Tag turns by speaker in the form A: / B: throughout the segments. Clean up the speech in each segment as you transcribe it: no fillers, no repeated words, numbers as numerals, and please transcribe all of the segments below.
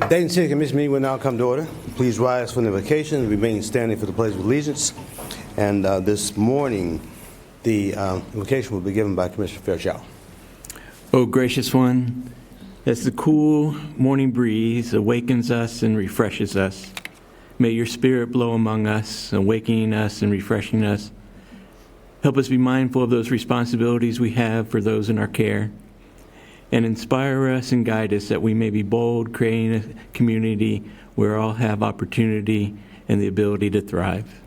A: Dayton City Commission meeting will now come to order. Please rise for the invocation and remain standing for the Pledge of Allegiance. And this morning, the invocation will be given by Commissioner Fairchild.
B: O gracious one, as the cool morning breeze awakens us and refreshes us, may your spirit blow among us, awakening us and refreshing us. Help us be mindful of those responsibilities we have for those in our care, and inspire us and guide us that we may be bold, creating a community where all have opportunity and the ability to thrive.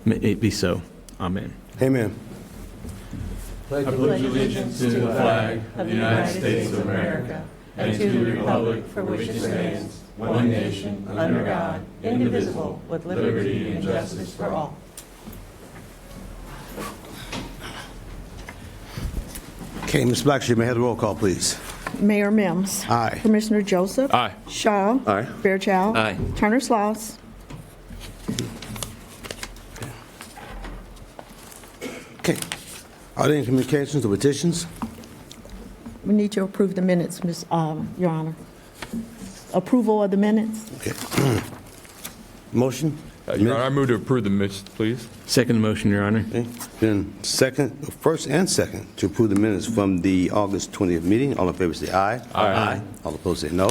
B: May it be so. Amen.
A: Amen.
C: I pledge allegiance to the flag of the United States of America and to the republic for which it stands, one nation, under God, indivisible, with liberty and justice for all.
A: Okay, Ms. Blackshear, may I have the roll call, please?
D: Mayor Mims.
A: Aye.
D: Commissioner Joseph.
C: Aye.
D: Shaw.
A: Aye.
D: Fairchild.
B: Aye.
D: Turner-Sloss.
A: Okay. Are there any communications or petitions?
D: We need to approve the minutes, Your Honor. Approval of the minutes.
A: Okay. Motion?
C: Your Honor, I move to approve the minutes, please.
B: Second motion, Your Honor.
A: Okay. Then first and second to approve the minutes from the August 20th meeting. All in favor say aye.
C: Aye.
A: All opposed say no.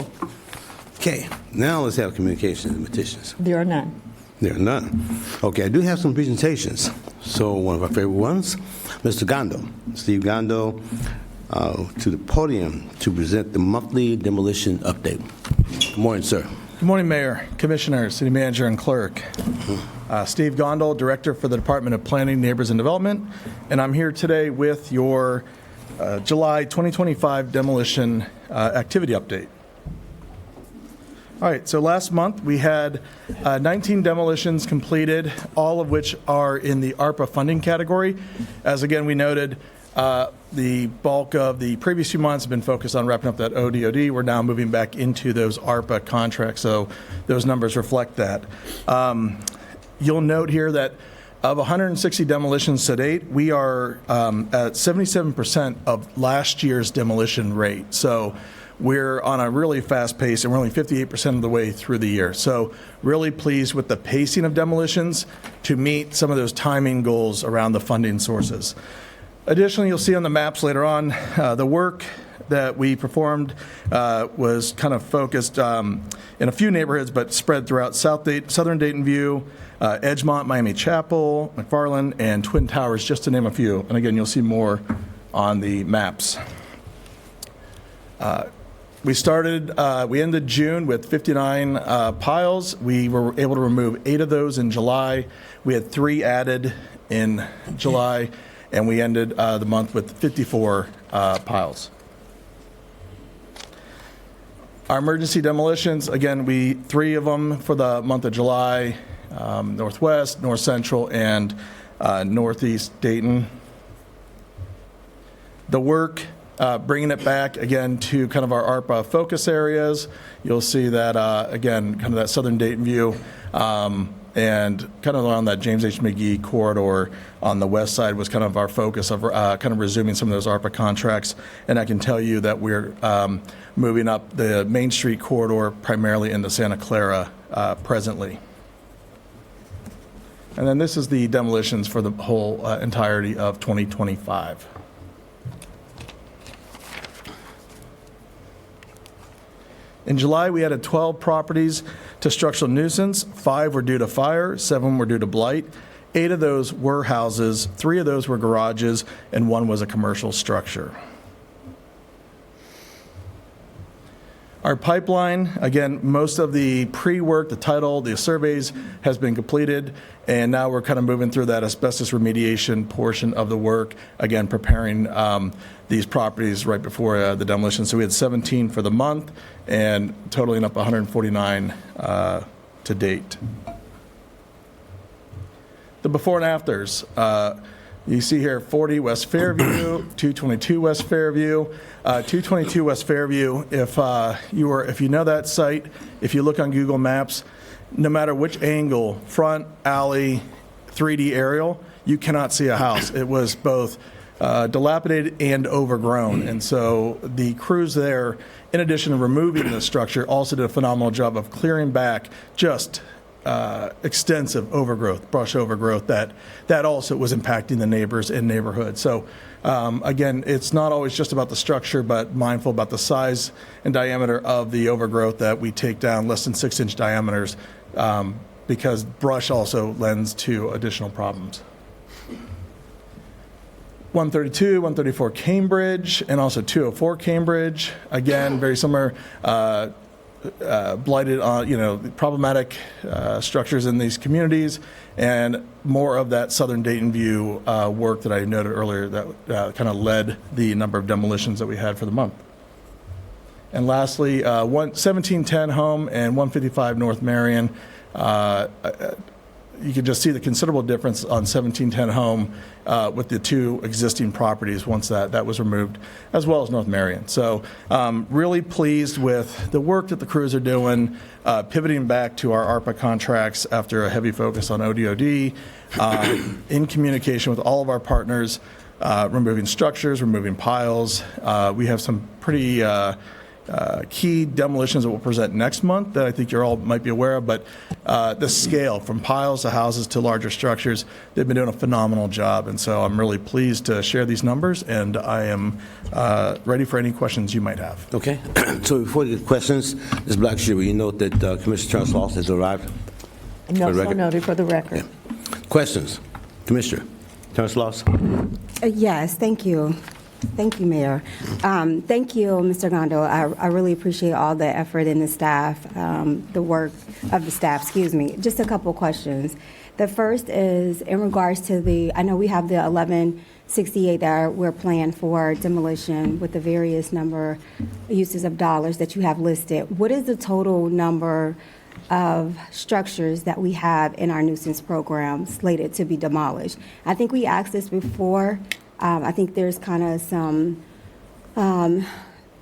A: Okay, now let's have communications and petitions.
D: There are none.
A: There are none. Okay, I do have some presentations. So one of our favorite ones, Mr. Gondo, Steve Gondo, to the podium to present the monthly demolition update. Good morning, sir.
E: Good morning, Mayor, Commissioners, City Manager, and Clerk. Steve Gondal, Director for the Department of Planning, Neighbors, and Development, and I'm here today with your July 2025 demolition activity update. All right, so last month we had 19 demolitions completed, all of which are in the ARPA funding category. As again we noted, the bulk of the previous few months have been focused on wrapping up that ODOD. We're now moving back into those ARPA contracts, so those numbers reflect that. You'll note here that of 160 demolitions to date, we are at 77% of last year's demolition rate. So we're on a really fast pace, and we're only 58% of the way through the year. So really pleased with the pacing of demolitions to meet some of those timing goals around the funding sources. Additionally, you'll see on the maps later on, the work that we performed was kind of focused in a few neighborhoods, but spread throughout Southern Dayton View, Edgemont, Miami Chapel, McFarland, and Twin Towers, just to name a few. And again, you'll see more on the maps. We ended June with 59 piles. We were able to remove 8 of those in July. We had 3 added in July, and we ended the month with 54 piles. Our emergency demolitions, again, 3 of them for the month of July, Northwest, North Central, and Northeast Dayton. The work, bringing it back again to kind of our ARPA focus areas. You'll see that, again, kind of that Southern Dayton view, and kind of around that James H. McGee corridor on the west side was kind of our focus of kind of resuming some of those ARPA contracts. And I can tell you that we're moving up the Main Street corridor primarily into Santa Clara presently. And then this is the demolitions for the whole entirety of 2025. In July, we added 12 properties to structural nuisance. 5 were due to fire, 7 were due to blight. 8 of those were houses, 3 of those were garages, and 1 was a commercial structure. Our pipeline, again, most of the pre-work, the title, the surveys has been completed, and now we're kind of moving through that asbestos remediation portion of the work, again, preparing these properties right before the demolition. So we had 17 for the month and totaling up 149 to date. The before and afters. You see here 40 West Fairview, 222 West Fairview, 222 West Fairview. If you know that site, if you look on Google Maps, no matter which angle, front, alley, 3D aerial, you cannot see a house. It was both dilapidated and overgrown. And so the crews there, in addition to removing the structure, also did a phenomenal job of clearing back just extensive overgrowth, brush overgrowth that also was impacting the neighbors and neighborhood. So again, it's not always just about the structure, but mindful about the size and diameter of the overgrowth that we take down, less than 6-inch diameters, because brush also lends to additional problems. 132, 134 Cambridge, and also 204 Cambridge. Again, very similar. Blighted on, problematic structures in these communities, and more of that Southern Dayton view work that I noted earlier that kind of led the number of demolitions that we had for the month. And lastly, 1710 Home and 155 North Marion. You can just see the considerable difference on 1710 Home with the two existing properties once that was removed, as well as North Marion. So really pleased with the work that the crews are doing, pivoting back to our ARPA contracts after a heavy focus on ODOD, in communication with all of our partners, removing structures, removing piles. We have some pretty key demolitions that we'll present next month that I think you all might be aware of, but the scale from piles to houses to larger structures, they've been doing a phenomenal job, and so I'm really pleased to share these numbers, and I am ready for any questions you might have.
A: Okay. So before the questions, Ms. Blackshear, will you note that Commissioner Turner-Sloss has arrived?
D: No,
A: For the
D: so
A: record?
D: noted for the record.
A: Yeah. Questions? Commissioner Turner-Sloss?
F: Yes, thank you. Thank you, Mayor. Thank you, Mr. Gondo. I really appreciate all the effort in the staff, the work of the staff, excuse me. Just a couple questions. The first is in regards to I know we have the 1168 that we're planning for demolition with the various number uses of dollars that you have listed. What is the total number of structures that we have in our nuisance program slated to be demolished? I think we asked this before. I think there's kind of some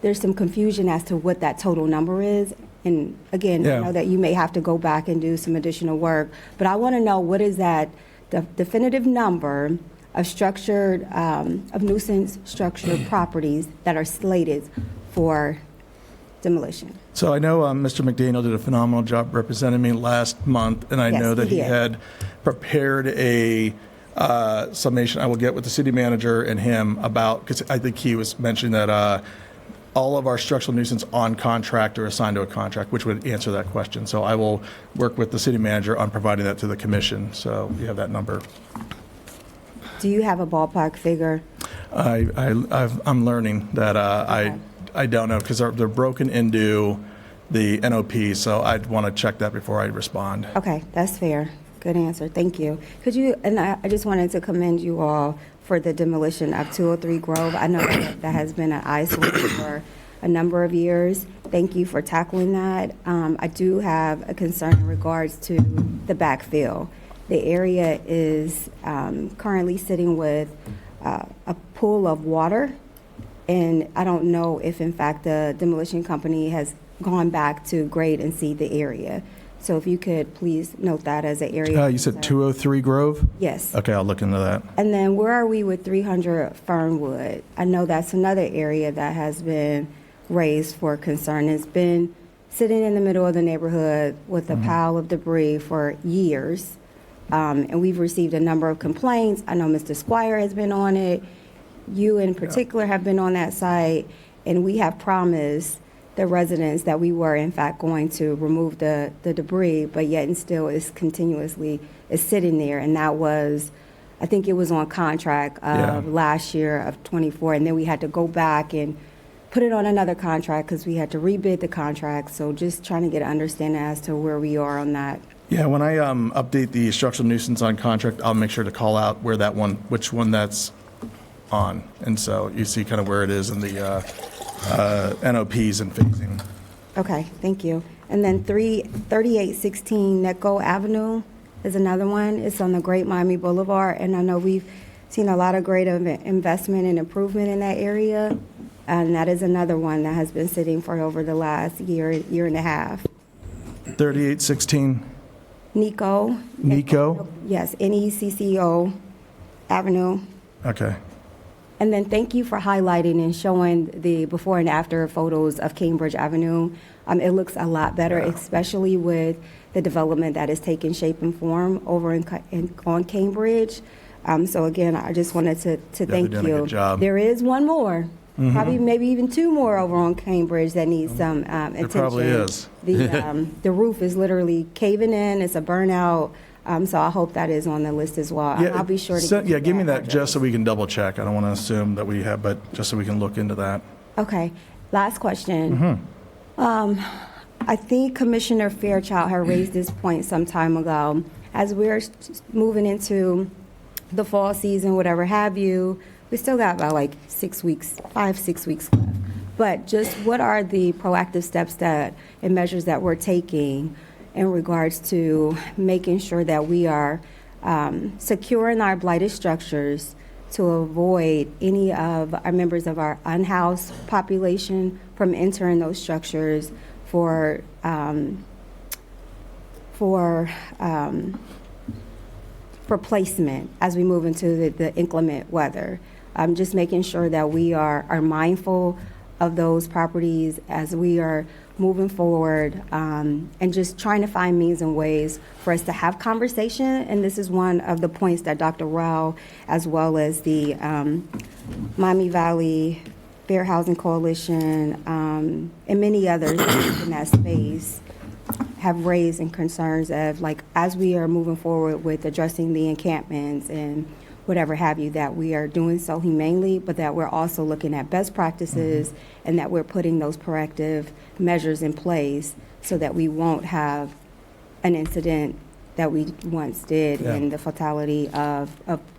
F: confusion as to what that total number is. And again,
E: Yeah.
F: I know that you may have to go back and do some additional work, but I want to know what is that definitive number of of nuisance structured properties that are slated for demolition.
E: So I know Mr. McDaniel did a phenomenal job representing me last month, and I
F: Yes,
E: know that
F: he
E: he
F: did.
E: had prepared a summation I will get with the city manager and him about, because I think he was mentioning that all of our structural nuisance on contract are assigned to a contract, which would answer that question. So I will work with the city manager on providing that to the commission. So you have that number.
F: Do you have a ballpark figure?
E: I'm learning that I don't know, because they're broken into the NOP, so I'd want to check that before I respond.
F: Okay, that's fair. Good answer. Thank you. And I just wanted to commend you all for the demolition of 203 Grove. I know that has been an eyesore for a number of years. Thank you for tackling that. I do have a concern in regards to the backfill. The area is currently sitting with a pool of water, and I don't know if, in fact, the demolition company has gone back to grade and seed the area. So if you could please note that as an area.
E: You said 203 Grove?
F: Yes.
E: Okay, I'll look into that.
F: And then where are we with 300 Fernwood? I know that's another area that has been raised for concern. It's been sitting in the middle of the neighborhood with a pile of debris for years. And we've received a number of complaints. I know Mr. Squire has been on it. You in particular have been on that site. And we have promised the residents that we were in fact going to remove the debris, but yet and still is sitting there. And that was, I think it was on contract of last year of 24. And then we had to go back and put it on another contract because we had to rebid the contract. So just trying to get an understanding as to where we are on that.
E: Yeah, when I update the structural nuisance on contract, I'll make sure to call out which one that's on. And so you see kind of where it is in the NOPs and phasing.
F: Okay, thank you. And then 3816 Necco Avenue is another one. It's on the Great Miami Boulevard, and I know we've seen a lot of great investment and improvement in that area, and that is another one that has been sitting for over the last year and a half.
E: 3816
F: Necco.
E: Nico?
F: Yes, Necco Avenue.
E: Okay.
F: And then thank you for highlighting and showing the before and after photos of Cambridge Avenue. It looks a lot better, especially with the development that is taking shape and form over on Cambridge. So again, I just wanted to thank
E: doing a
F: you.
E: good job.
F: There is one more, probably maybe even two more over on Cambridge that needs some attention.
E: probably is.
F: The roof is literally caving in. It's a burnout. So I hope that is on the list as well. I'll be sure to.
E: Give me that just so we can double check. I don't want to assume that we have, but just so we can look into that.
F: Okay. Last question. I think Commissioner Fairchild had raised this point some time ago. As we're moving into the fall season, whatever have you, we still got about like 6 weeks, 5-6 weeks left. But just what are the proactive steps and measures that we're taking in regards to making sure that we are securing our blighted structures to avoid any of our members of our unhoused population from entering those structures for placement as we move into the inclement weather. Just making sure that we are mindful of those properties as we are moving forward, and just trying to find means and ways for us to have conversation. And this is one of the points that Dr. Rao, as well as the Miami Valley Fair Housing Coalition, and many others in that space have raised in concerns of, like, as we are moving forward with addressing the encampments and whatever have you, that we are doing so humanely, but that we're also looking at best practices and that we're putting those corrective measures in place so that we won't have an incident that we once did in the fatality of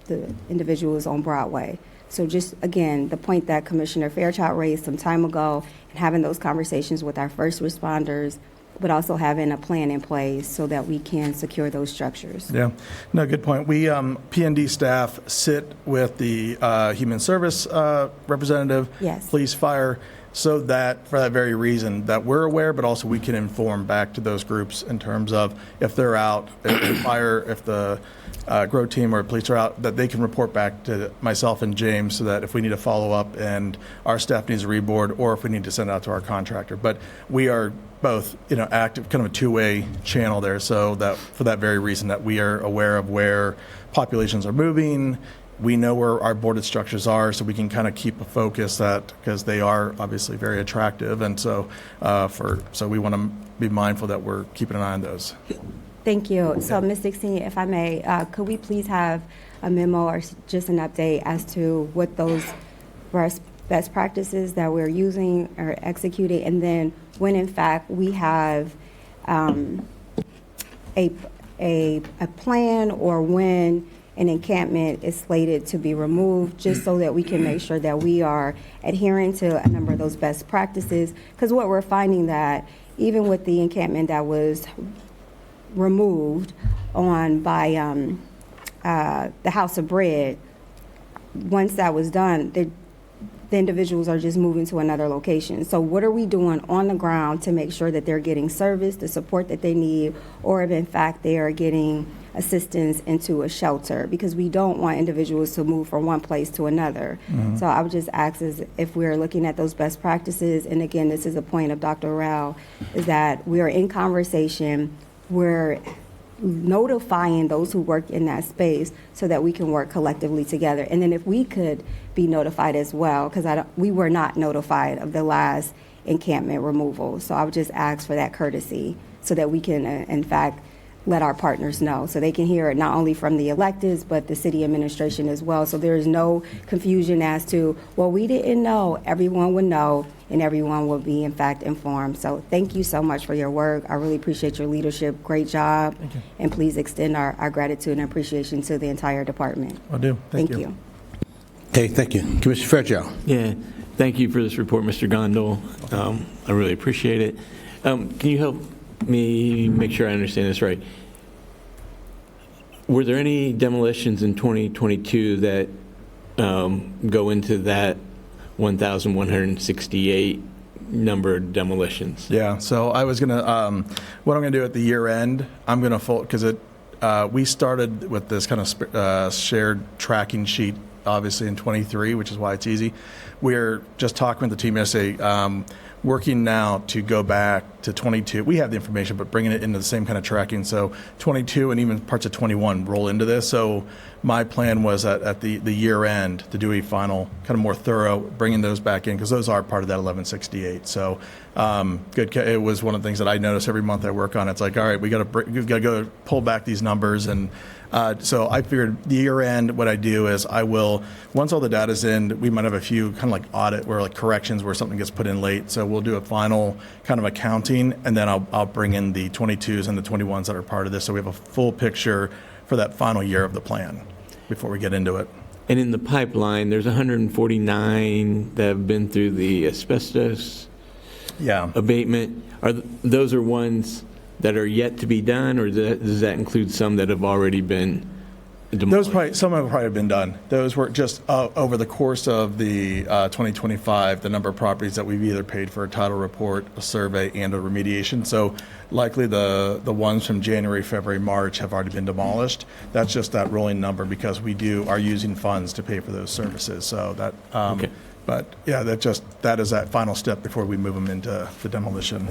F: the individuals on Broadway. So just, again, the point that Commissioner Fairchild raised some time ago, and having those conversations with our first responders, but also having a plan in place so that we can secure those structures.
E: Yeah, no, good point. We, PND staff sit with the human service representative,
F: Yes.
E: police, fire, so that, for that very reason, that we're aware, but also we can inform back to those groups in terms of if they're out, if the fire, if the GROW team or police are out, that they can report back to myself and James so that if we need to follow up and our staff needs a reboard, or if we need to send it out to our contractor. But we are both, active, kind of a two-way channel there, so that for that very reason, that we are aware of where populations are moving. We know where our boarded structures are, so we can kind of keep a focus because they are obviously very attractive, and so so we want to be mindful that we're keeping an eye on those.
F: Thank you. So, Ms. Dixon, if I may, could we please have a memo or just an update as to what those best practices that we're using or executing, and then when in fact we have a plan, or when an encampment is slated to be removed, just so that we can make sure that we are adhering to a number of those best practices. Because what we're finding that even with the encampment that was removed by the House of Bread, once that was done, the individuals are just moving to another location. So what are we doing on the ground to make sure that they're getting service, the support that they need, or if in fact they are getting assistance into a shelter? Because we don't want individuals to move from one place to another. So I would just ask if we're looking at those best practices, and again, this is a point of Dr. Rao, is that we are in conversation, we're notifying those who work in that space so that we can work collectively together. And then if we could be notified as well, because we were not notified of the last encampment removal. So I would just ask for that courtesy so that we can, in fact, let our partners know, so they can hear it not only from the electeds, but the city administration as well. So there is no confusion as to, well, we didn't know. Everyone would know, and everyone will be, in fact, informed. So thank you so much for your work. I really appreciate your leadership. Great job.
E: Thank you.
F: And please extend our gratitude and appreciation to the entire department.
E: I do. Thank you.
A: Okay, thank you. Commissioner Fairchild.
B: Yeah, thank you for this report, Mr. Gondel. I really appreciate it. Can you help me make sure I understand this right? Were there any demolitions in 2022 that go into that 1,168 numbered demolitions?
E: Yeah, so I was going to, what I'm going to do at the year end, I'm going to fold, because we started with this kind of shared tracking sheet obviously, in '23, which is why it's easy. We're just talking with the team yesterday, working now to go back to '22. We have the information, but bringing it into the same kind of tracking. So '22 and even parts of '21 roll into this. So my plan was at the year end to do a final, kind of more thorough, bringing those back in, because those are part of that 1168. So good. It was one of the things that I notice every month I work on. It's like, all right, we've got to go pull back these numbers. And so I figured the year end, what I do is I will, once all the data's in, we might have a few kind of like audit where like corrections where something gets put in late. So we'll do a final kind of accounting, and then I'll bring in the 22s and the 21s that are part of this. So we have a full picture for that final year of the plan before we get into it.
B: And in the pipeline, there's 149 that have been through the asbestos
E: Yeah.
B: abatement. Those are ones that are yet to be done, or does that include some that have already been demolished?
E: Some have probably been done. Those were just over the course of the 2025, the number of properties that we've either paid for a title report, a survey, and a remediation. So likely the ones from January, February, March have already been demolished. That's just that rolling number because we are using funds to pay for those services. So that,
B: Okay.
E: But yeah, that is that final step before we move them into the demolition.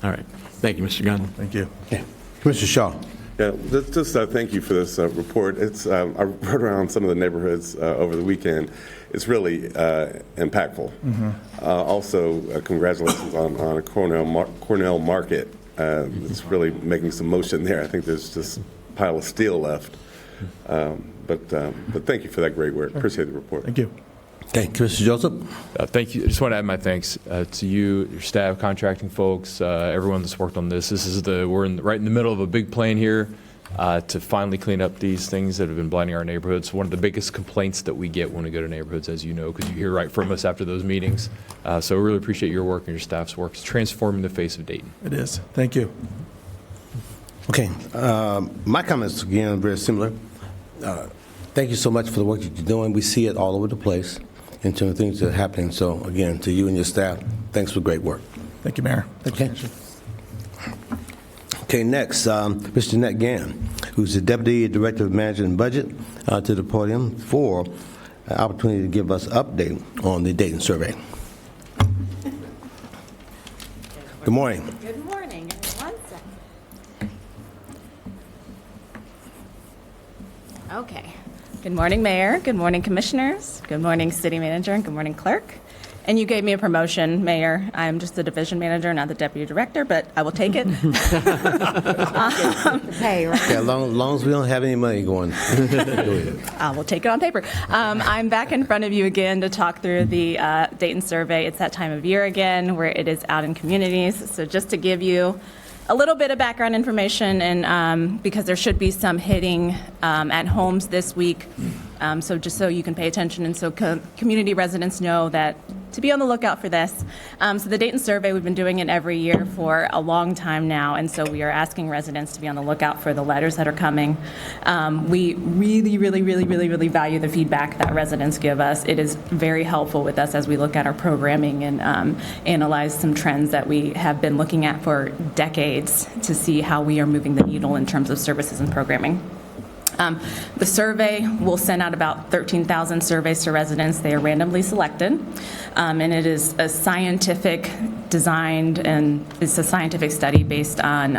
B: All right. Thank you, Mr. Gunn.
E: Thank you.
A: Okay. Commissioner Shaw.
G: Yeah, just thank you for this report. I rode around some of the neighborhoods over the weekend. It's really impactful. Also, congratulations on Cornell Market. It's really making some motion there. I think there's just a pile of steel left. But thank you for that great work. Appreciate the report.
E: Thank you.
A: Okay, Commissioner Joseph.
H: Thank you. I just want to add my thanks to you, your staff, contracting folks, everyone that's worked on this. We're right in the middle of a big plan here to finally clean up these things that have been blinding our neighborhoods. One of the biggest complaints that we get when we go to neighborhoods, as you know, because you hear right from us after those meetings. So we really appreciate your work and your staff's work. It's transforming the face of Dayton.
E: It is. Thank you.
A: Okay, my comments again are very similar. Thank you so much for the work that you're doing. We see it all over the place in terms of things that are happening. So again, to you and your staff, thanks for great work.
E: Thank you, Mayor. Thank you,
A: Okay.
E: Commissioner.
A: Okay, next, Mr. Nat Gann, who's the Deputy Director of Management and Budget, to the podium for an opportunity to give us an update on the Dayton survey. Good morning.
C: Good morning. One second. Okay. Good morning, Mayor. Good morning, Commissioners. Good morning, City Manager, and good morning, Clerk. And you gave me a promotion, Mayor. I'm just the Division Manager, not the Deputy Director, but I will take it.
F: Hey, right?
A: Okay, as long as we don't have any money going. Go ahead.
C: We'll take it on paper. I'm back in front of you again to talk through the Dayton survey. It's that time of year again where it is out in communities. So just to give you a little bit of background information, and because there should be some hitting at homes this week, so just so you can pay attention and so community residents know that to be on the lookout for this. So the Dayton survey, we've been doing it every year for a long time now, and so we are asking residents to be on the lookout for the letters that are coming. We really value the feedback that residents give us. It is very helpful with us as we look at our programming and analyze some trends that we have been looking at for decades to see how we are moving the needle in terms of services and programming. The survey will send out about 13,000 surveys to residents. They are randomly selected, and it is a scientific designed, and it's a scientific study based on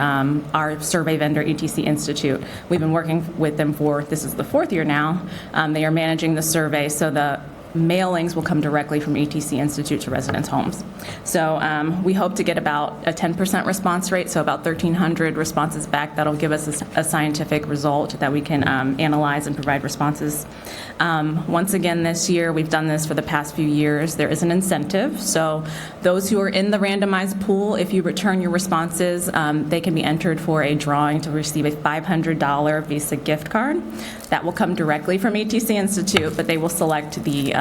C: our survey vendor, ETC Institute. We've been working with them this is the 4th year now. They are managing the survey, so the mailings will come directly from ETC Institute to residents' homes. So we hope to get about a 10% response rate, so about 1,300 responses back. That'll give us a scientific result that we can analyze and provide responses. Once again this year, we've done this for the past few years, there is an incentive. So those who are in the randomized pool, if you return your responses, they can be entered for a drawing to receive a $500 Visa gift card. That will come directly from ETC Institute, but they will select the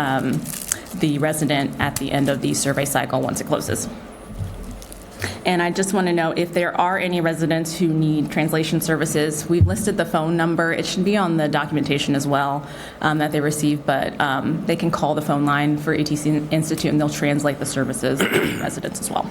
C: resident at the end of the survey cycle once it closes. And I just want to know if there are any residents who need translation services. We've listed the phone number. It should be on the documentation as well that they receive, but they can call the phone line for ETC Institute and they'll translate the services to residents as well.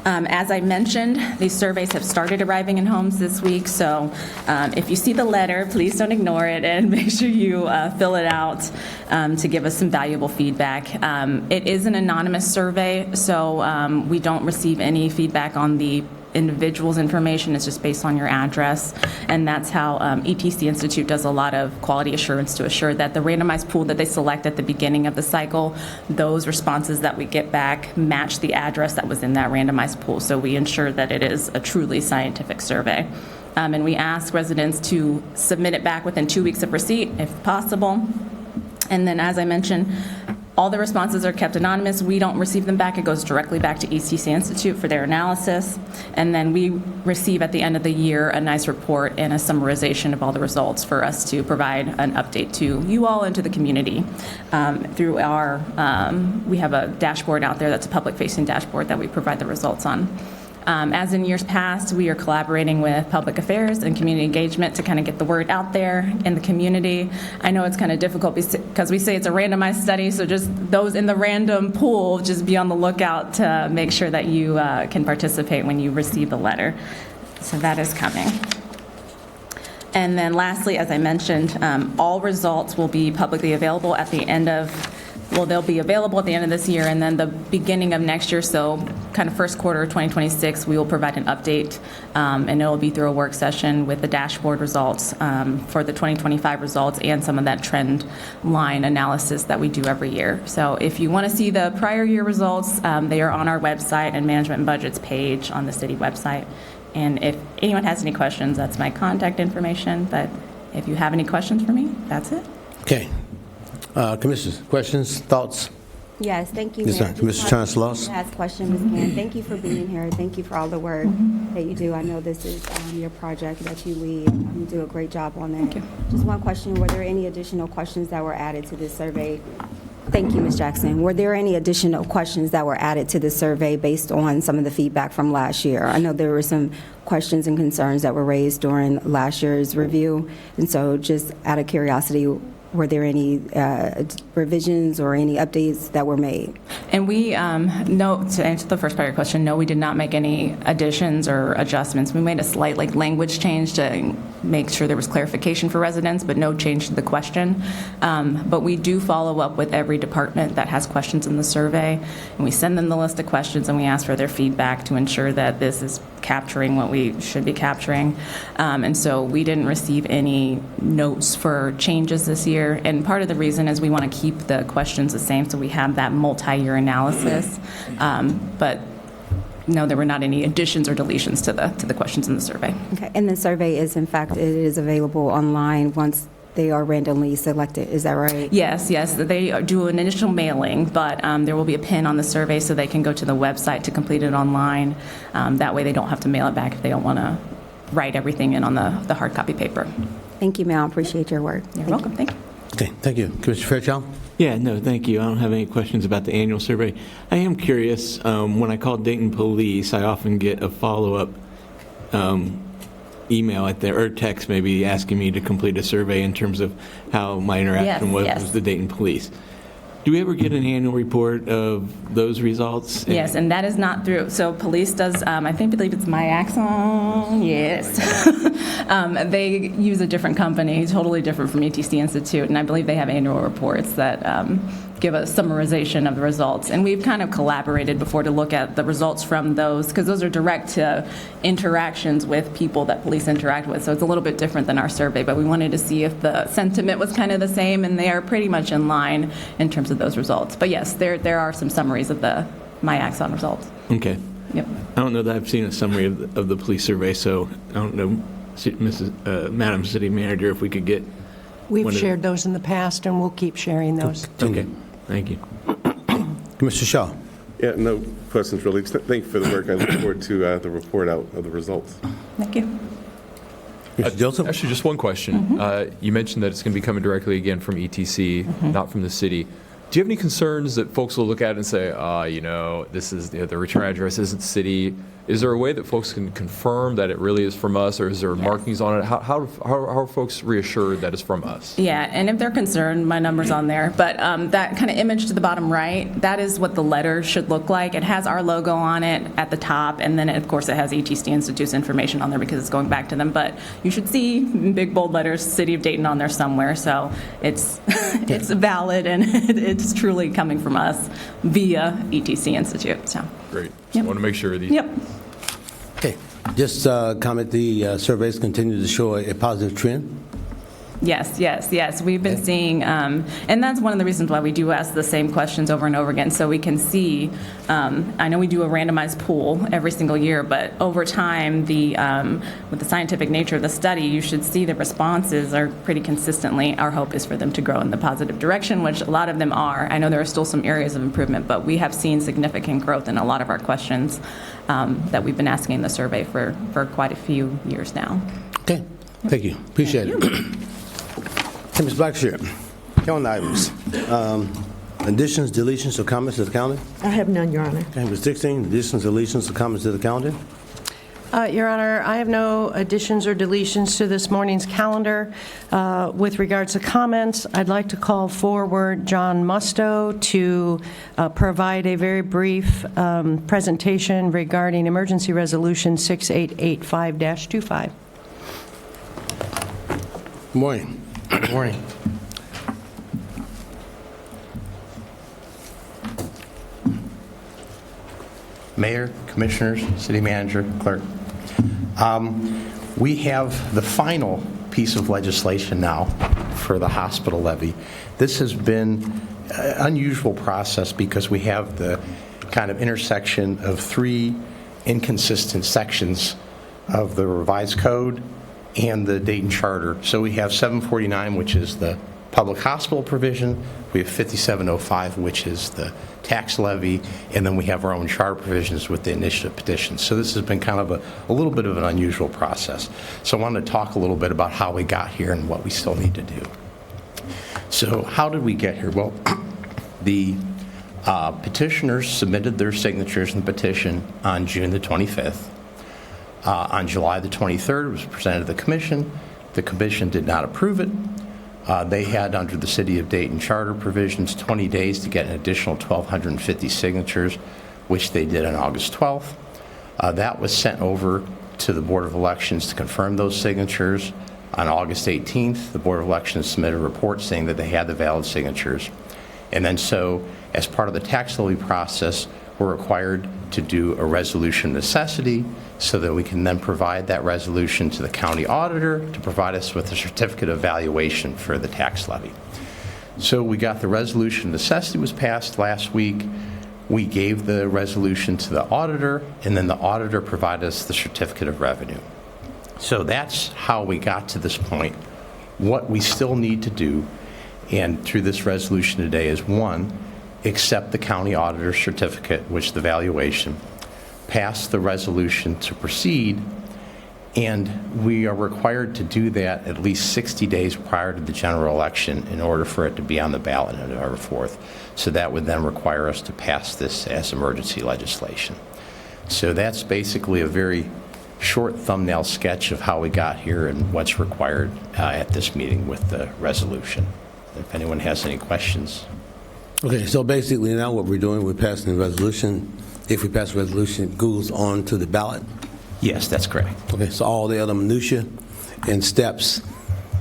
C: As I mentioned, these surveys have started arriving in homes this week, so if you see the letter, please don't ignore it and make sure you fill it out to give us some valuable feedback. It is an anonymous survey, so we don't receive any feedback on the individual's information. It's just based on your address, and that's how ETC Institute does a lot of quality assurance to assure that the randomized pool that they select at the beginning of the cycle, those responses that we get back match the address that was in that randomized pool. So we ensure that it is a truly scientific survey. And we ask residents to submit it back within 2 weeks of receipt, if possible. And then, as I mentioned, all the responses are kept anonymous. We don't receive them back. It goes directly back to ETC Institute for their analysis. And then we receive at the end of the year a nice report and a summarization of all the results for us to provide an update to you all and to the community. Through our, we have a dashboard out there that's a public-facing dashboard that we provide the results on. As in years past, we are collaborating with public affairs and community engagement to kind of get the word out there in the community. I know it's kind of difficult because we say it's a randomized study, so just those in the random pool, just be on the lookout to make sure that you can participate when you receive the letter. So that is coming. And then lastly, as I mentioned, all results will be publicly available at the end of they'll be available at the end of this year, and then the beginning of next year, so kind of first quarter of 2026, we will provide an update, and it will be through a work session with the dashboard results for the 2025 results and some of that trend line analysis that we do every year. So if you want to see the prior year results, they are on our website and management and budgets page on the city website. And if anyone has any questions, that's my contact information. But if you have any questions for me, that's it.
A: Okay. Commissioners, questions, thoughts?
F: Yes, thank you,
A: Yes,
F: Mayor.
A: ma'am. Mr. Turner-Sloss?
F: Last question, Ms. Gann. Thank you for being here. Thank you for all the work that you do. I know this is your project that you lead. You do a great job on that.
C: Thank you.
F: Just one question. Were there any additional questions that were added to this survey? Thank you, Ms. Jackson. Were there any additional questions that were added to the survey based on some of the feedback from last year? I know there were some questions and concerns that were raised during last year's review. And so just out of curiosity, were there any revisions or any updates that were made?
C: And we, no, to answer the first part of your question, no, we did not make any additions or adjustments. We made a slight language change to make sure there was clarification for residents, but no change to the question. But we do follow up with every department that has questions in the survey, and we send them the list of questions and we ask for their feedback to ensure that this is capturing what we should be capturing. And so we didn't receive any notes for changes this year. And part of the reason is we want to keep the questions the same so we have that multi-year analysis. But no, there were not any additions or deletions to the questions in the survey.
F: Okay, and the survey is, in fact, it is available online once they are randomly selected. Is that right?
C: Yes. They do an initial mailing, but there will be a pin on the survey so they can go to the website to complete it online. That way they don't have to mail it back if they don't want to write everything in on the hard copy paper.
F: Thank you, ma'am. I appreciate your work.
C: You're welcome. Thank you.
A: Okay, thank you. Commissioner Fairchild?
B: Yeah, no, thank you. I don't have any questions about the annual survey. I am curious, when I call Dayton Police, I often get a follow-up email or text maybe asking me to complete a survey in terms of how my interaction was with the Dayton Police. Do we ever get an annual report of those results?
C: Yes, and that is not through, so police does, I believe it's My Axon, yes. They use a different company, totally different from ETC Institute, and I believe they have annual reports that give a summarization of the results. And we've kind of collaborated before to look at the results from those, because those are direct interactions with people that police interact with, so it's a little bit different than our survey, but we wanted to see if the sentiment was kind of the same, and they are pretty much in line in terms of those results. But yes, there are some summaries of the My Axon results.
B: Okay.
C: Yep.
B: I don't know that I've seen a summary of the police survey, so I don't know, Madam City Manager, if we could get
I: We've shared those in the past, and we'll keep sharing those.
B: Okay, thank you.
A: Commissioner Shaw?
G: Yeah, no questions really. Thank you for the work. I look forward to the report out of the results.
C: Thank you.
A: Mr. Joseph?
H: Actually, just one question. You mentioned that it's going to be coming directly again from ETC, not from the city. Do you have any concerns that folks will look at it and say, this is the return address isn't city? Is there a way that folks can confirm that it really is from us, or is there markings on it? How are folks reassured that it's from us?
J: Yeah, and if they're concerned, my number's on there. But that kind of image to the bottom right, that is what the letter should look like. It has our logo on it at the top, and then, of course, it has ETC Institute's information on there because it's going back to them. But you should see in big, bold letters, City of Dayton on there somewhere. So it's it's valid, and it's truly coming from us via ETC Institute. So.
H: Great. Just want to make sure these.
J: Yep.
A: Okay, just comment, the surveys continue to show a positive trend?
J: Yes. We've been seeing, and that's one of the reasons why we do ask the same questions over and over again, so we can see. I know we do a randomized pool every single year, but over time, with the scientific nature of the study, you should see the responses are pretty consistently. Our hope is for them to grow in the positive direction, which a lot of them are. I know there are still some areas of improvement, but we have seen significant growth in a lot of our questions that we've been asking in the survey for quite a few years now.
A: Okay, thank you. Appreciate it. Hey, Ms. Blackshear, calendar items. Additions, deletions, or comments to the calendar?
D: I have none, Your Honor.
A: Okay, number 16, additions, deletions, or comments to the calendar?
I: Your Honor, I have no additions or deletions to this morning's calendar. With regards to comments, I'd like to call forward John Musto to provide a very brief presentation regarding Emergency Resolution 6885-25.
A: Good morning.
K: Good morning. Mayor, Commissioners, City Manager, Clerk. We have the final piece of legislation now for the hospital levy. This has been an unusual process because we have the kind of intersection of three inconsistent sections of the revised code and the Dayton Charter. So we have 749, which is the public hospital provision. We have 5705, which is the tax levy, and then we have our own charter provisions with the initiative petitions. So this has been kind of a little bit of an unusual process. So I wanted to talk a little bit about how we got here and what we still need to do. So how did we get here? Well, the petitioners submitted their signatures in the petition on June the 25th. On July the 23rd, it was presented to the commission. The commission did not approve it. They had, under the City of Dayton charter provisions, 20 days to get an additional 1,250 signatures, which they did on August 12th. That was sent over to the Board of Elections to confirm those signatures. On August 18th, the Board of Elections submitted a report saying that they had the valid signatures. And then so, as part of the tax levy process, we're required to do a resolution of necessity so that we can then provide that resolution to the county auditor to provide us with a certificate of valuation for the tax levy. So we got the resolution of necessity was passed last week. We gave the resolution to the auditor, and then the auditor provided us the certificate of revenue. So that's how we got to this point. What we still need to do, and through this resolution today, is one, accept the county auditor's certificate, which the valuation, pass the resolution to proceed, and we are required to do that at least 60 days prior to the general election in order for it to be on the ballot on November 4th. So that would then require us to pass this as emergency legislation. So that's basically a very short thumbnail sketch of how we got here and what's required at this meeting with the resolution. If anyone has any questions.
A: Okay, so basically now what we're doing, we're passing the resolution. If we pass the resolution, it goes on to the ballot?
K: Yes, that's correct.
A: Okay, so all the other minutia and steps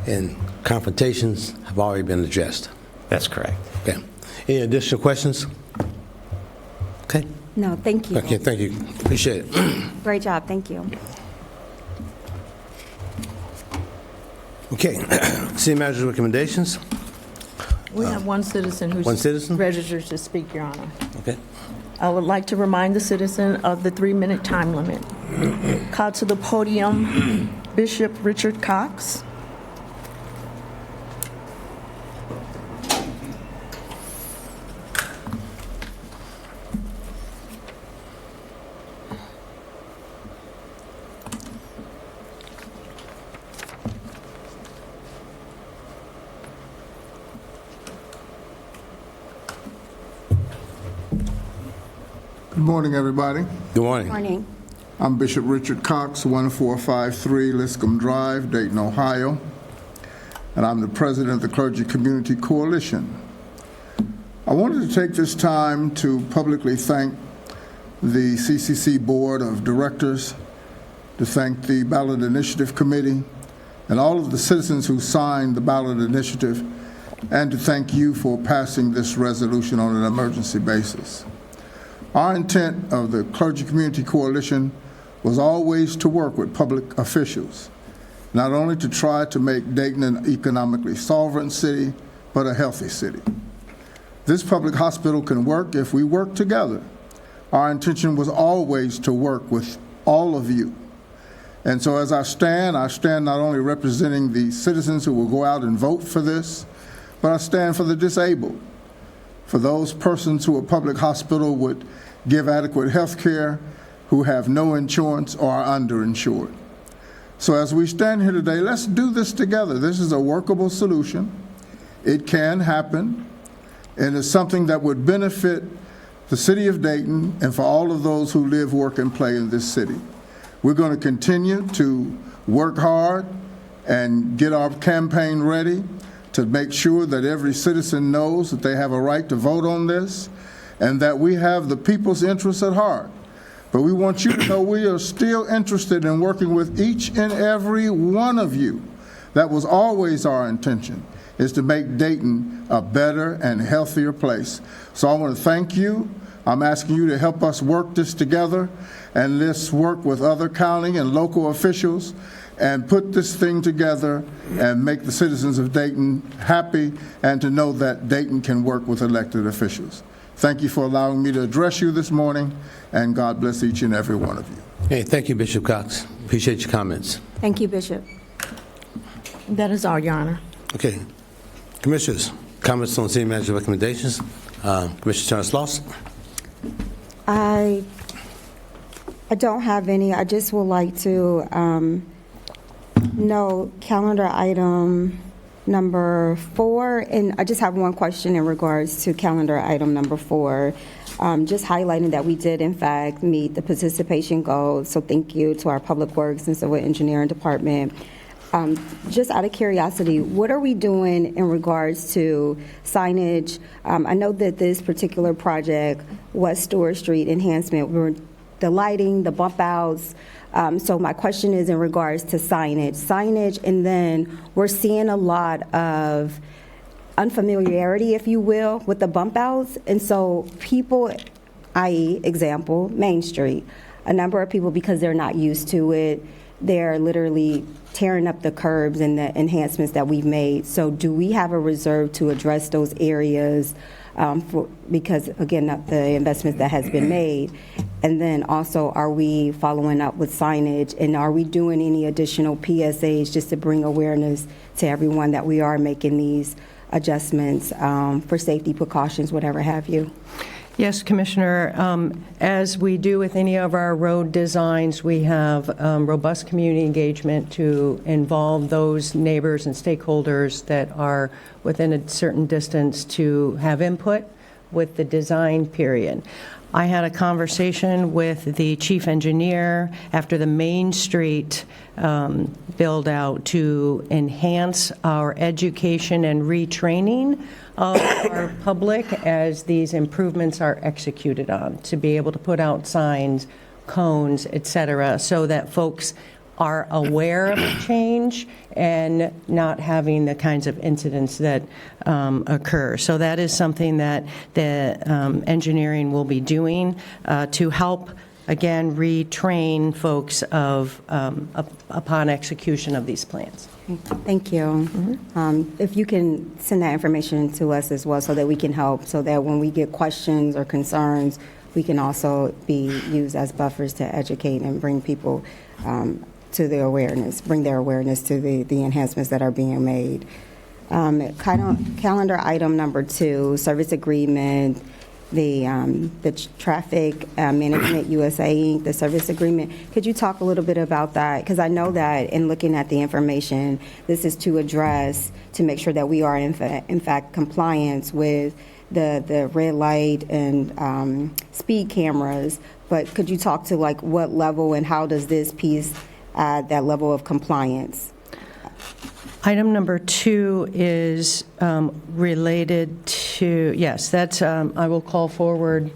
A: and confrontations have already been addressed?
K: That's correct.
A: Okay. Any additional questions? Okay.
F: No, thank you.
A: Okay, thank you. Appreciate it.
F: Great job, thank you.
A: Okay, City Manager's recommendations?
D: We have one citizen
A: One
D: who's
A: citizen?
D: registered to speak, Your Honor.
A: Okay.
D: I would like to remind the citizen of the 3-minute time limit. Call to the podium, Bishop Richard Cox.
L: Good morning, everybody.
A: Good morning.
F: Morning.
L: I'm Bishop Richard Cox, 1453 Liscombe Drive, Dayton, Ohio, and I'm the president of the Clergy Community Coalition. I wanted to take this time to publicly thank the CCC Board of Directors, to thank the Ballot Initiative Committee, and all of the citizens who signed the ballot initiative, and to thank you for passing this resolution on an emergency basis. Our intent of the Clergy Community Coalition was always to work with public officials, not only to try to make Dayton an economically solvent city, but a healthy city. This public hospital can work if we work together. Our intention was always to work with all of you. And so as I stand not only representing the citizens who will go out and vote for this, but I stand for the disabled, for those persons who a public hospital would give adequate health care, who have no insurance or are underinsured. So as we stand here today, let's do this together. This is a workable solution. It can happen, and it's something that would benefit the city of Dayton and for all of those who live, work, and play in this city. We're going to continue to work hard and get our campaign ready to make sure that every citizen knows that they have a right to vote on this and that we have the people's interests at heart. But we want you to know we are still interested in working with each and every one of you. That was always our intention, is to make Dayton a better and healthier place. So I want to thank you. I'm asking you to help us work this together, and let's work with other county and local officials and put this thing together and make the citizens of Dayton happy and to know that Dayton can work with elected officials. Thank you for allowing me to address you this morning, and God bless each and every one of you.
A: Hey, thank you, Bishop Cox. Appreciate your comments.
F: Thank you, Bishop.
D: That is all, Your Honor.
A: Okay. Commissioners, comments on city manager recommendations. Commissioner Turner-Sloss.
F: I don't have any. I just would like to know calendar item number 4, and I just have one question in regards to calendar item number 4, just highlighting that we did in fact meet the participation goals, so thank you to our Public Works and Civil Engineering Department. Just out of curiosity, what are we doing in regards to signage? I know that this particular project, West Stewart Street enhancement, the lighting, the bump outs. So my question is in regards to signage, and then we're seeing a lot of unfamiliarity, if you will, with the bump outs. And so people, i.e., example, Main Street, a number of people, because they're not used to it, they're literally tearing up the curbs and the enhancements that we've made. So do we have a reserve to address those areas because, again, the investments that has been made? And then also, are we following up with signage, and are we doing any additional PSAs just to bring awareness to everyone that we are making these adjustments for safety precautions, whatever have you?
I: Yes, Commissioner. As we do with any of our road designs, we have robust community engagement to involve those neighbors and stakeholders that are within a certain distance to have input with the design period. I had a conversation with the chief engineer after the Main Street build out to enhance our education and retraining of our public as these improvements are executed on, to be able to put out signs, cones, et cetera, so that folks are aware of the change and not having the kinds of incidents that occur. So that is something that the engineering will be doing to help, again, retrain folks upon execution of these plans.
F: Thank you. If you can send that information to us as well so that we can help, so that when we get questions or concerns, we can also be used as buffers to educate and bring people to their awareness, bring their awareness to the enhancements that are being made. Calendar item number 2, service agreement, the Traffic Management USA Inc., the service agreement. Could you talk a little bit about that? Because I know that in looking at the information, this is to address, to make sure that we are in fact compliance with the red light and speed cameras, but could you talk to like what level and how does this piece add that level of compliance?
I: Item number 2 is related to, yes, that's, I will call forward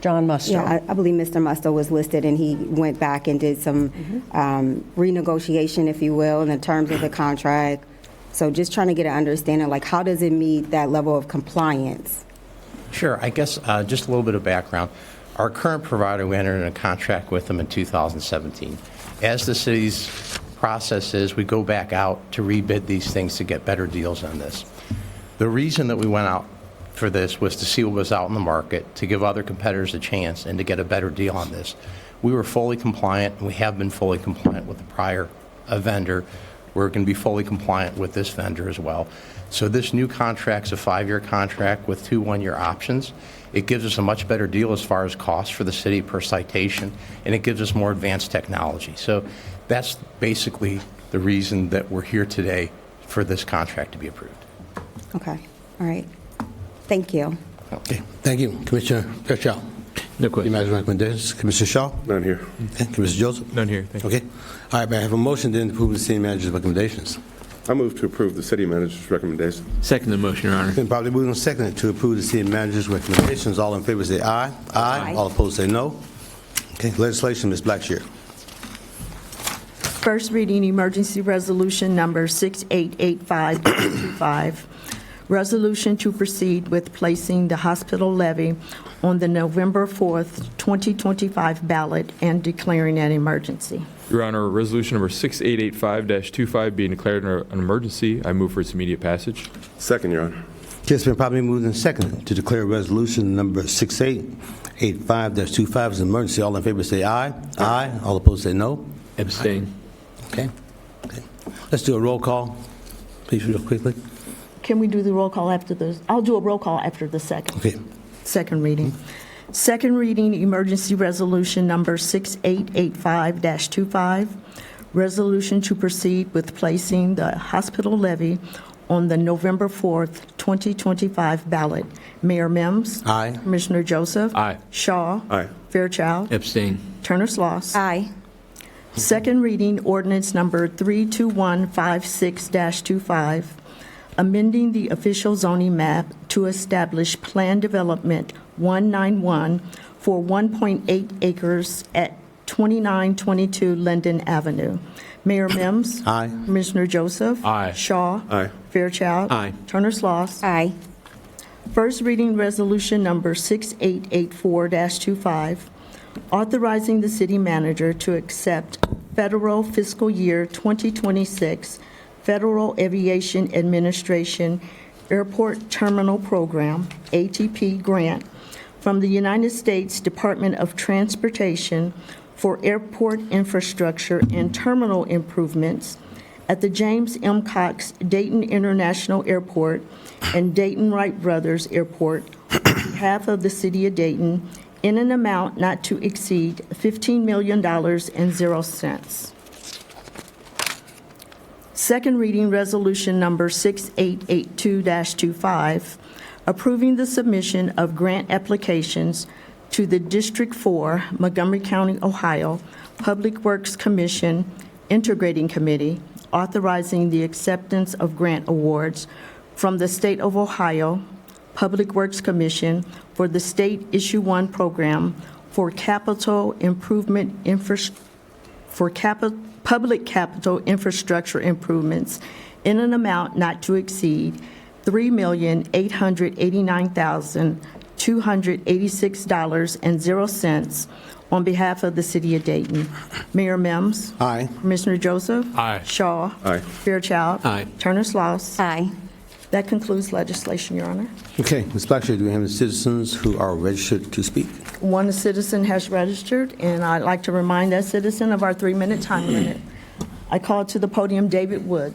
I: John Musto.
F: Yeah, I believe Mr. Musto was listed, and he went back and did some renegotiation, if you will, in the terms of the contract. So just trying to get an understanding, like, how does it meet that level of compliance?
K: Sure. I guess just a little bit of background. Our current provider, we entered in a contract with them in 2017. As the city's process is, we go back out to rebid these things to get better deals on this. The reason that we went out for this was to see what was out in the market, to give other competitors a chance, and to get a better deal on this. We were fully compliant, and we have been fully compliant with the prior vendor. We're going to be fully compliant with this vendor as well. So this new contract's a 5-year contract with 2 one-year options. It gives us a much better deal as far as cost for the city per citation, and it gives us more advanced technology. So that's basically the reason that we're here today for this contract to be approved.
F: Okay, all right. Thank you.
A: Okay, thank you. Commissioner Fairchild.
B: No
A: City
B: question.
A: manager's recommendations. Commissioner Shaw?
G: None here.
A: Okay. Commissioner Joseph?
H: None here. Thank you.
A: Okay. All right, may I have a motion then to approve the city manager's recommendations?
G: I move to approve the city manager's recommendation.
B: Second the motion, Your Honor.
A: Been probably moved and seconded to approve the city manager's recommendations. All in favor say aye.
F: Aye.
A: All opposed say no. Okay, legislation, Ms. Blackshear.
D: First reading, emergency resolution number 6885-25. Resolution to proceed with placing the hospital levy on the November 4th, 2025 ballot and declaring an emergency.
H: Your Honor, resolution number 6885-25 being declared an emergency, I move for its immediate passage.
G: Second, Your Honor.
A: Okay, it's been probably moved and seconded to declare resolution number 6885-25 as an emergency. All in favor say aye. Aye. All opposed say no.
B: Abstain.
A: Okay. Okay. Let's do a roll call, please, real quickly.
D: Can we do the roll call after the, I'll do a roll call after the second.
A: Okay.
D: Second reading. Second reading, emergency resolution number 6885-25. Resolution to proceed with placing the hospital levy on the November 4th, 2025 ballot. Mayor Mims.
A: Aye.
D: Commissioner Joseph.
H: Aye.
D: Shaw.
G: Aye.
D: Fairchild.
B: Abstain.
D: Turner-Sloss.
F: Aye.
D: Second reading, ordinance number 32156-25, amending the official zoning map to establish Plan Development 191 for 1.8 acres at 2922 Linden Avenue. Mayor Mims.
A: Aye.
D: Commissioner Joseph.
H: Aye.
D: Shaw.
G: Aye.
D: Fairchild.
B: Aye.
D: Turner-Sloss.
F: Aye.
D: First reading resolution number 6884-25, authorizing the city manager to accept federal fiscal year 2026 Federal Aviation Administration Airport Terminal Program, ATP grant, from the United States Department of Transportation for airport infrastructure and terminal improvements at the James M. Cox Dayton International Airport and Dayton Wright Brothers Airport on behalf of the city of Dayton in an amount not to exceed $15 million and 0 cents. Second reading resolution number 6882-25, approving the submission of grant applications to the District 4, Montgomery County, Ohio, Public Works Commission Integrating Committee, authorizing the acceptance of grant awards from the State of Ohio Public Works Commission for the State Issue 1 program for capital improvement public capital infrastructure improvements in an amount not to exceed $3,889,286.00 on behalf of the city of Dayton. Mayor Mims.
A: Aye.
D: Commissioner Joseph.
H: Aye.
D: Shaw.
G: Aye.
D: Fairchild.
B: Aye.
D: Turner-Sloss.
F: Aye.
D: That concludes legislation, Your Honor.
A: Okay, Ms. Blackshear, do we have any citizens who are registered to speak?
D: One citizen has registered, and I'd like to remind that citizen of our 3-minute time limit. I call to the podium David Wood.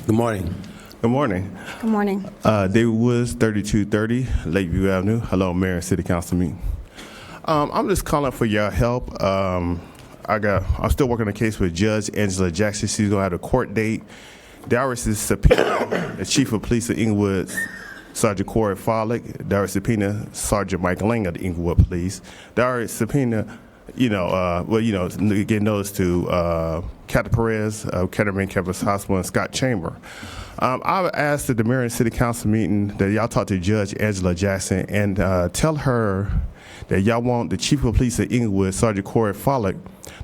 A: Good morning.
M: Good morning.
F: Good morning.
M: David Woods, 3230 Lakeview Avenue. Hello, Mayor and City Council meeting. I'm just calling for your help. I'm still working on a case with Judge Angela Jackson. She's gonna have a court date. They already subpoenaed the Chief of Police of Inglewood, Sergeant Corey Follick. They already subpoenaed Sergeant Mike Lang of the Inglewood Police. They already subpoenaed, getting notice to Captain Perez of Kettering Campus Hospital and Scott Chamber. I asked at the Marion City Council meeting that y'all talk to Judge Angela Jackson and tell her that y'all want the Chief of Police of Inglewood, Sergeant Corey Follick,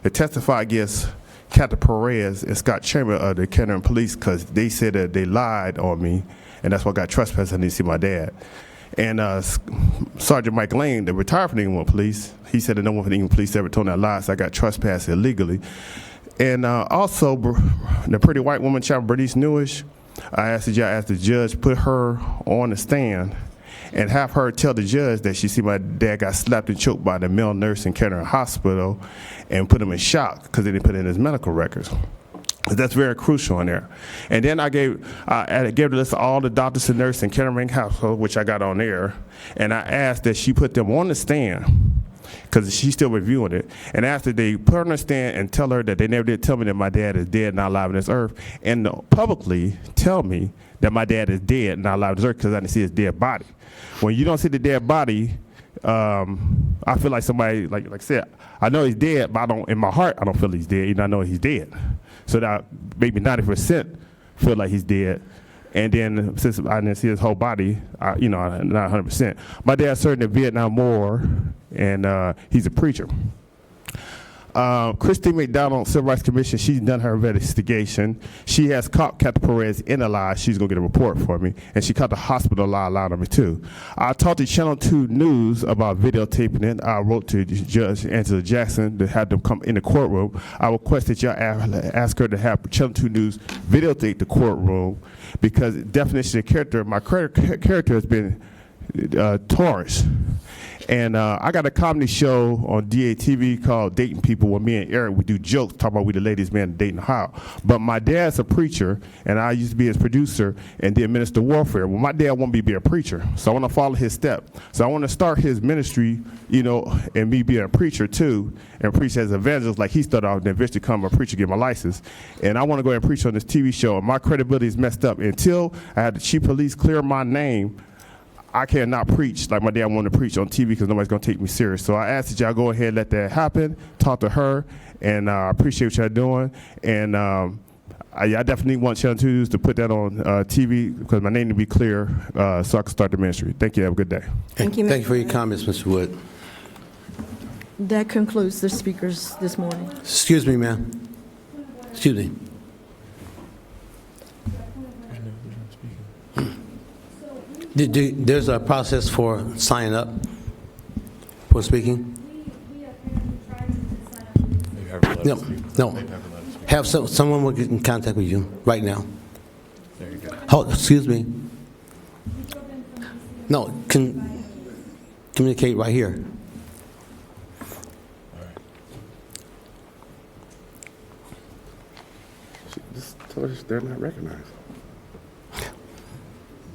M: to testify against Captain Perez and Scott Chamber of the Kettering Police because they said that they lied on me, and that's why I got trespassed. I need to see my dad. And Sergeant Mike Lane, the retired from the Inglewood Police, he said that no one from the Inglewood Police ever told that lie, so I got trespassed illegally. And also, the pretty white woman, child Bernice Newish, I asked the judge put her on the stand and have her tell the judge that she see my dad got slapped and choked by the male nurse in Kettering Hospital and put him in shock because they didn't put it in his medical records. That's very crucial in there. And then I gave the list of all the doctors and nurses in Kettering Hospital, which I got on there, and I asked that she put them on the stand because she's still reviewing it. And after they put her on the stand and tell her that they never did tell me that my dad is dead, not alive on this earth, and publicly tell me that my dad is dead, not alive on this earth because I didn't see his dead body. When you don't see the dead body, I feel like somebody, like I said, I know he's dead, but in my heart, I don't feel he's dead, even though I know he's dead. So that maybe 90% feel like he's dead. And then since I didn't see his whole body, not 100%. My dad served in the Vietnam War, and he's a preacher. Christine McDonald, Civil Rights Commission, she's done her investigation. She has caught Captain Perez in a lie. She's going to get a report for me. And she caught the hospital lie on me, too. I talked to Channel 2 News about videotaping it. I wrote to Judge Angela Jackson to have them come in the courtroom. I requested y'all ask her to have Channel 2 News videotape the courtroom because definition of character, my character has been tarnished. And I got a comedy show on DATV called Dayton People where me and Eric, we do jokes, talk about we the ladies man in Dayton, Ohio. But my dad's a preacher, and I used to be his producer and did minister warfare. Well, my dad won't be a preacher, so I want to follow his step. So I want to start his ministry, and me being a preacher too, and preach as evangelist like he started off, and then eventually become a preacher, get my license. And I want to go ahead and preach on this TV show, and my credibility is messed up. Until I had the chief police clear my name, I cannot preach like my dad wanted to preach on TV because nobody's going to take me serious. So I asked that y'all go ahead and let that happen, talk to her, and I appreciate what y'all doing. And I definitely want Channel 2 News to put that on TV because my name to be clear so I can start the ministry. Thank you. Have a good day.
F: Thank you, Mr.
A: Thank you for your comments, Mr. Wood.
D: That concludes the speakers this morning.
A: Excuse me, ma'am. Excuse me. There's a process for signing up for speaking? No. Have someone will get in contact with you right now.
H: There you go.
A: Hold, excuse me. No, communicate right here.
G: Just tell us they're not recognized.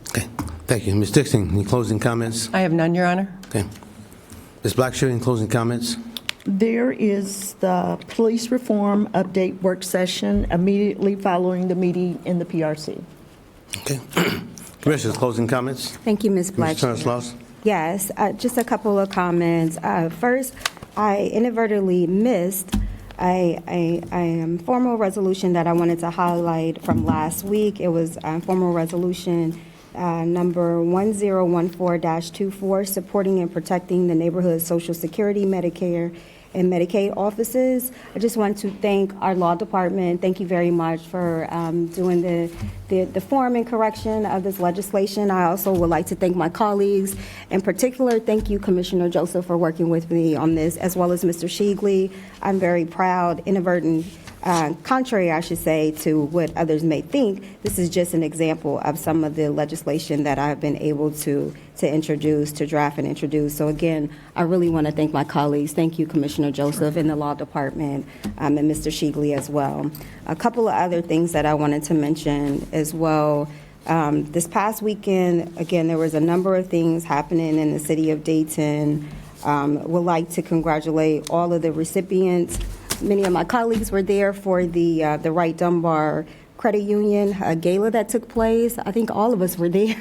A: Okay, thank you. Ms. Dixon, any closing comments?
I: I have none, Your Honor.
A: Okay. Ms. Blackshear, any closing comments?
D: There is the police reform update work session immediately following the meeting in the PRC.
A: Okay. Commissioners, closing comments?
F: Thank you, Ms. Blackshear.
A: Turner-Sloss?
F: Yes, just a couple of comments. First, I inadvertently missed a formal resolution that I wanted to highlight from last week. It was formal resolution number 1014-24, supporting and protecting the neighborhood Social Security, Medicare, and Medicaid offices. I just want to thank our law department. Thank you very much for doing the form and correction of this legislation. I also would like to thank my colleagues. In particular, thank you, Commissioner Joseph, for working with me on this, as well as Mr. Shigley. I'm very proud, inadvertent, contrary, I should say, to what others may think, this is just an example of some of the legislation that I've been able to introduce, to draft and introduce. So again, I really want to thank my colleagues. Thank you, Commissioner Joseph in the Law Department, and Mr. Shigley as well. A couple of other things that I wanted to mention as well. This past weekend, again, there was a number of things happening in the city of Dayton. Would like to congratulate all of the recipients Many of my colleagues were there for the Wright Dunbar Credit Union gala that took place. I think all of us were there.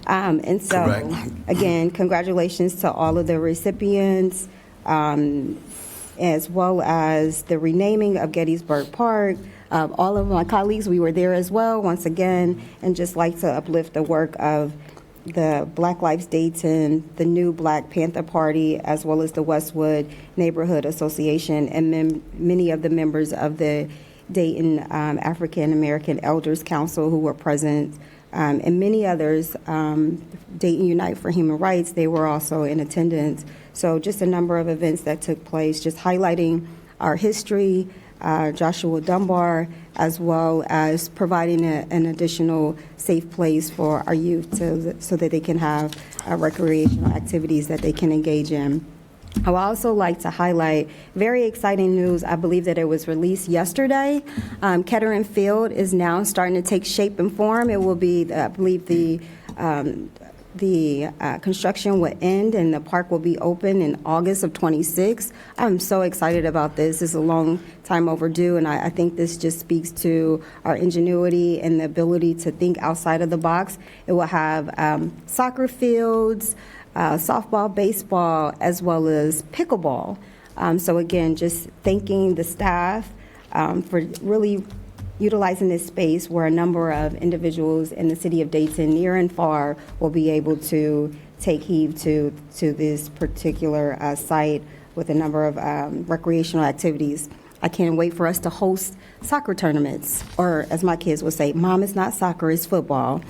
F: And so,
A: Correct.
F: again, congratulations to all of the recipients, as well as the renaming of Gettysburg Park. All of my colleagues, we were there as well, once again, and just like to uplift the work of the Black Lives Dayton, the new Black Panther Party, as well as the Westwood Neighborhood Association, and many of the members of the Dayton African American Elders Council who were present, and many others. Dayton Unite for Human Rights, they were also in attendance. So just a number of events that took place, just highlighting our history, Joshua Dunbar, as well as providing an additional safe place for our youth so that they can have recreational activities that they can engage in. I would also like to highlight very exciting news. I believe that it was released yesterday. Kettering Field is now starting to take shape and form. It will be, I believe, the construction will end and the park will be open in August of 26. I'm so excited about this. It's a long time overdue, and I think this just speaks to our ingenuity and the ability to think outside of the box. It will have soccer fields, softball, baseball, as well as pickleball. So again, just thanking the staff for really utilizing this space where a number of individuals in the city of Dayton, near and far, will be able to take heed to this particular site with a number of recreational activities. I can't wait for us to host soccer tournaments, or as my kids would say, Mom, it's not soccer, it's football.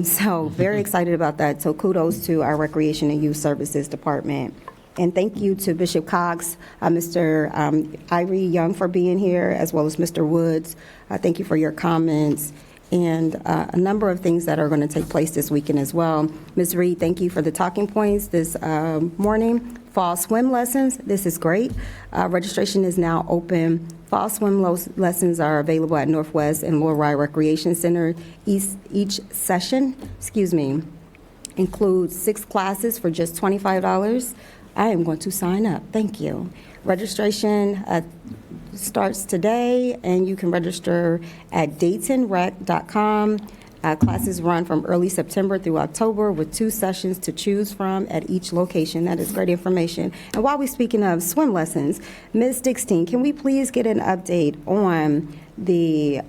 F: So very excited about that. So kudos to our Recreation and Youth Services Department. And thank you to Bishop Cox, Mr. Ivory Young for being here, as well as Mr. Woods. Thank you for your comments. And a number of things that are going to take place this weekend as well. Ms. Reed, thank you for the talking points this morning. Fall swim lessons, this is great. Registration is now open. Fall swim lessons are available at Northwest and Lower Rye Recreation Center. Each session, includes 6 classes for just $25. I am going to sign up. Thank you. Registration starts today, and you can register at DaytonRec.com. Classes run from early September through October with 2 sessions to choose from at each location. That is great information. And while we're speaking of swim lessons, Ms. Dixteen, can we please get an update on the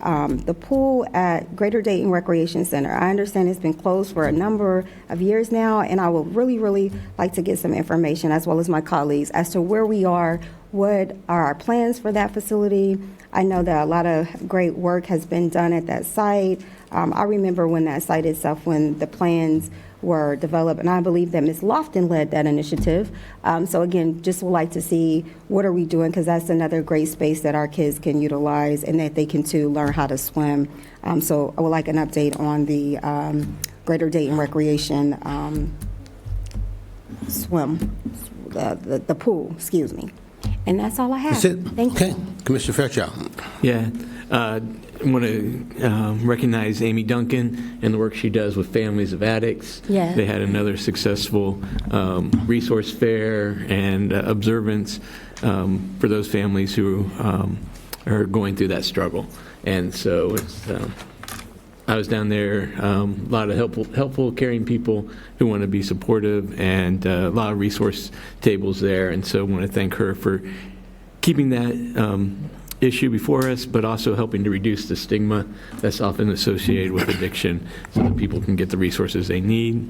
F: pool at Greater Dayton Recreation Center? I understand it's been closed for a number of years now, and I would really, really like to get some information, as well as my colleagues, as to where we are, what are our plans for that facility. I know that a lot of great work has been done at that site. I remember when that site itself, when the plans were developed, and I believe that Ms. Lofton led that initiative. So again, just would like to see what are we doing, because that's another great space that our kids can utilize and that they can too learn how to swim. So I would like an update on the Greater Dayton Recreation swim, the pool, And that's all I have.
A: That's it?
F: Thank
A: Okay.
F: you.
A: Commissioner Fairchild.
B: Yeah. I want to recognize Amy Duncan and the work she does with families of addicts.
F: Yeah.
B: They had another successful resource fair and observance for those families who are going through that struggle. And so I was down there, a lot of helpful, caring people who want to be supportive, and a lot of resource tables there. And so I want to thank her for keeping that issue before us, but also helping to reduce the stigma that's often associated with addiction so that people can get the resources they need.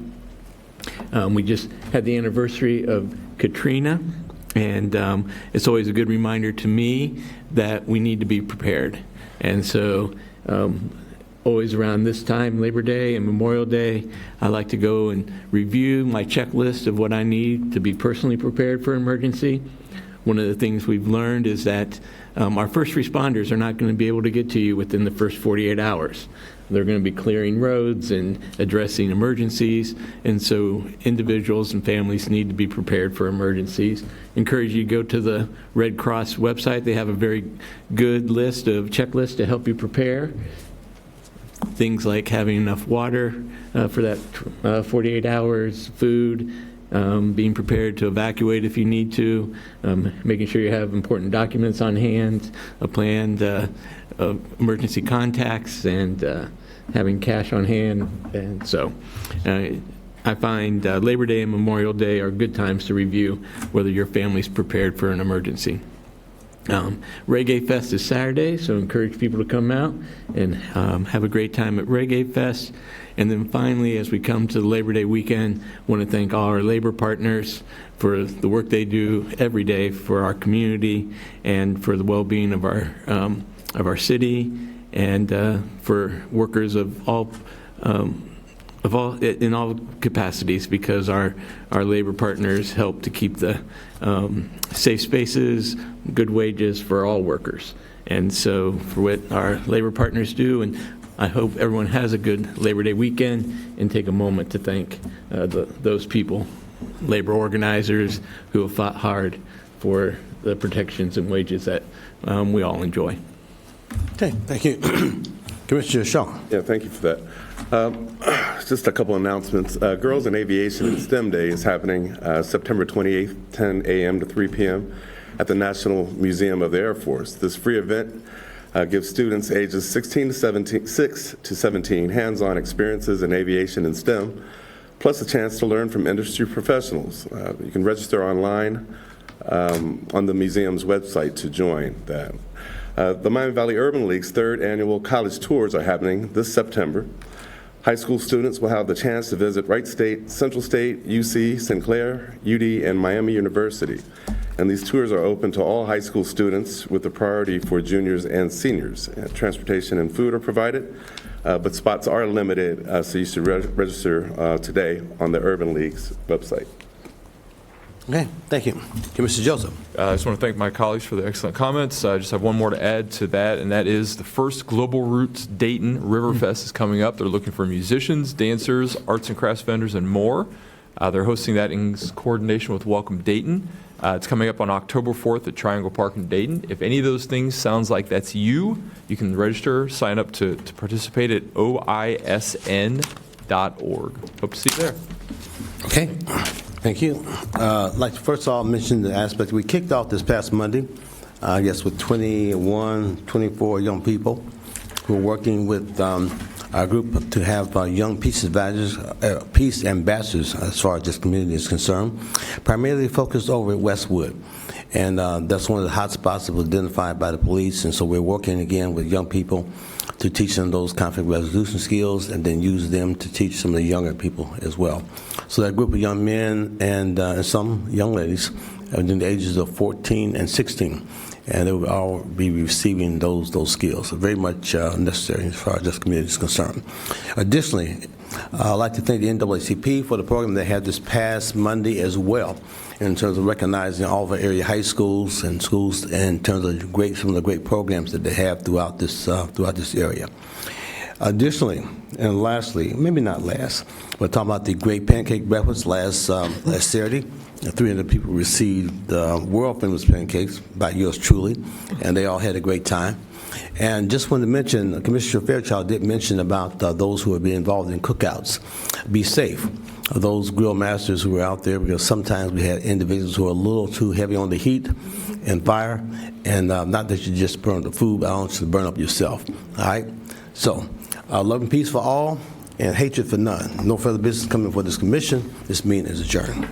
B: We just had the anniversary of Katrina, and it's always a good reminder to me that we need to be prepared. And so always around this time, Labor Day and Memorial Day, I like to go and review my checklist of what I need to be personally prepared for emergency. One of the things we've learned is that our first responders are not going to be able to get to you within the first 48 hours. They're going to be clearing roads and addressing emergencies, and so individuals and families need to be prepared for emergencies. Encourage you to go to the Red Cross website. They have a very good list of checklists to help you prepare. Things like having enough water for that 48 hours, food, being prepared to evacuate if you need to, making sure you have important documents on hand, a planned emergency contacts, and having cash on hand. And so I find Labor Day and Memorial Day are good times to review whether your family's prepared for an emergency. Reggae Fest is Saturday, so encourage people to come out and have a great time at Reggae Fest. And then finally, as we come to the Labor Day weekend, I want to thank all our labor partners for the work they do every day for our community and for the well-being of our city, and for workers of all in all capacities, because our labor partners help to keep the safe spaces, good wages for all workers. And so for what our labor partners do, and I hope everyone has a good Labor Day weekend, and take a moment to thank those people, labor organizers who have fought hard for the protections and wages that we all enjoy.
A: Okay, thank you. Commissioner Shaw.
G: Yeah, thank you for that. Just a couple announcements. Girls in Aviation and STEM Day is happening September 28th, 10 a.m. to 3 p.m. at the National Museum of the Air Force. This free event gives students ages 6 to 17 hands-on experiences in aviation and STEM, plus a chance to learn from industry professionals. You can register online on the museum's website to join that. The Miami Valley Urban League's third annual college tours are happening this September. High school students will have the chance to visit Wright State, Central State, UC, Sinclair, UD, and Miami University. And these tours are open to all high school students with a priority for juniors and seniors. Transportation and food are provided, but spots are limited, so you should register today on the Urban League's website.
A: Okay, thank you. Commissioner Joseph.
H: I just want to thank my colleagues for the excellent comments. I just have one more to add to that, and that is the first Global Roots Dayton Riverfest is coming up. They're looking for musicians, dancers, arts and crafts vendors, and more. They're hosting that in coordination with Welcome Dayton. It's coming up on October 4th at Triangle Park in Dayton. If any of those things sounds like that's you, you can register, sign up to participate at oisn.org. Hope to see you there.
A: Okay, thank you. I'd like to first of all mention the aspect we kicked off this past Monday, I guess with 24 young people who are working with our group to have young peace ambassadors as far as this community is concerned, primarily focused over at Westwood. And that's one of the hot spots that was identified by the police, and so we're working again with young people to teach them those conflict resolution skills and then use them to teach some of the younger people as well. So that group of young men and some young ladies in the ages of 14 and 16, and they will all be receiving those skills. Very much necessary as far as this community is concerned. Additionally, I'd like to thank the NAACP for the program they had this past Monday as well, in terms of recognizing all of our area high schools and schools in terms of some of the great programs that they have throughout this area. Additionally, and lastly, maybe not last, but talking about the great pancake breakfast last Saturday. 300 people received world-famous pancakes by yours truly, and they all had a great time. And just wanted to mention, Commissioner Fairchild did mention about those who are being involved in cookouts. Be safe. Those grill masters who are out there, because sometimes we had individuals who are a little too heavy on the heat and fire, and not that you just burn the food, but I want you to burn up yourself. All right? So, love and peace for all, and hatred for none. No further business coming before this commission. This meeting is adjourned.